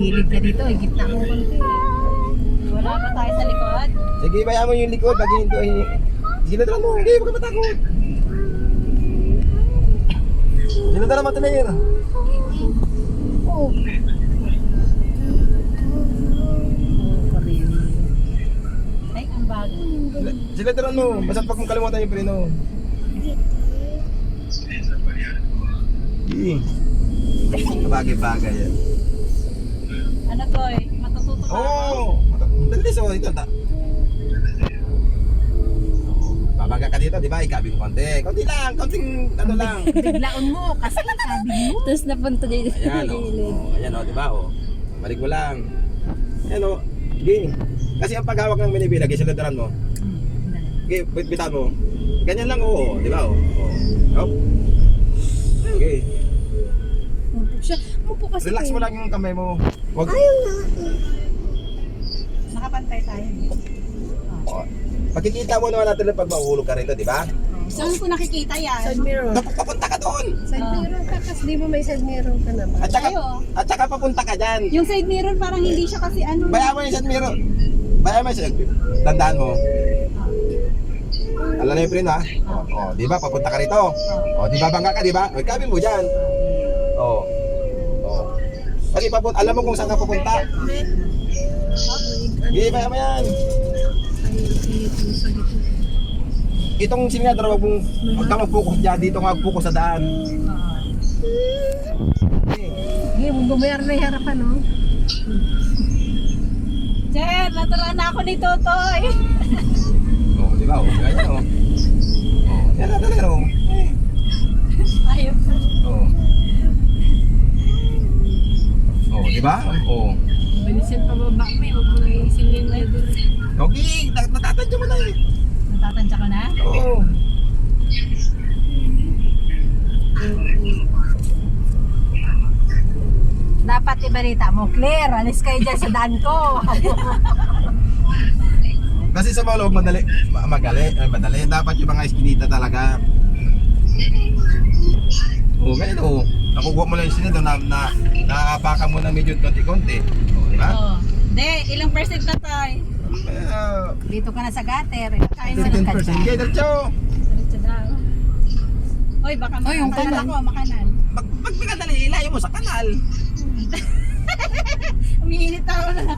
gilid ka dito, gitna mo konti. Wala ba tayo sa likod? Sige, bayaan mo yung likod. Pag hinto, sinadala mo. Hindi, huwag ka matakot. Sinadala mo tuloy yun. Oh. Ay, ang bago. Sinadala mo. Basta pag mong kalimutan yung preno. Sige. Bagay-bagay yan. Ano to eh? Matututo ka? Oo! Dali so, ito ta. Babaga ka dito, di ba? Ikabi mo konti. Konti lang, konting ano lang. Biglaon mo kasi sabi mo. Tapos napunta dito. Ayan o. Ayan o, di ba o? Balik mo lang. Ayan o. Sige. Kasi ang paghawak ng binibilag, isinadaran mo. Sige, bitan mo. Ganyan lang o, di ba o? Hop. Okay. Mupo kasi. Relax mo lang yung kamay mo. Wag. Nakapantay tayo. Oh. Pagkikita mo naman natin pag mahulog ka rito, di ba? Saan ko nakikita yan? Side mirror. Papunta ka doon. Side mirror ka kasi di mo may side mirror ka naman. At saka papunta ka dyan. Yung side mirror parang hindi siya kasi ano. Bayaan mo yung side mirror. Bayaan mo yung side. Tandaan mo. Alam na yung preno ha? O, di ba? Papunta ka rito. O, di ba bangga ka, di ba? O, ikabi mo dyan. O. Kasi papunta, alam mo kung saan ka pupunta. Sige, bayaan mo yan. Itong sinyadra, huwag ka mag-focus dyan. Dito ka mag-focus sa daan. Sige, bumayar na yung harapan, no? Jen, naturuan na ako ni Totoy. O, di ba? O, ganyan o. O, yan na talaga o. Ayaw. O. O, di ba? O. Balisin pa baba mo, huwag mo na isingin na doon. Okay, natatadyo mo na eh. Natatansya ka na? Oo. Dapat ibalita mo, Claire, alis kayo dyan sa daan ko. Kasi sa mga loob madali, madali. Dapat yung mga eskinita talaga. Oo, ganyan o. Nakukuha mo lang yung sinito na naapakan mo na medyo konti-konti. O, di ba? Oo. Hindi, ilang percent na tayo? Dito ka na sa gutter. Kain mo ng 15%. kanya. Okay, diretso. Diretso daw. Oy, baka yung makanan kanan. ako, makanan. Pag pinadali, ilayo mo sa kanal. Umiinit ako na.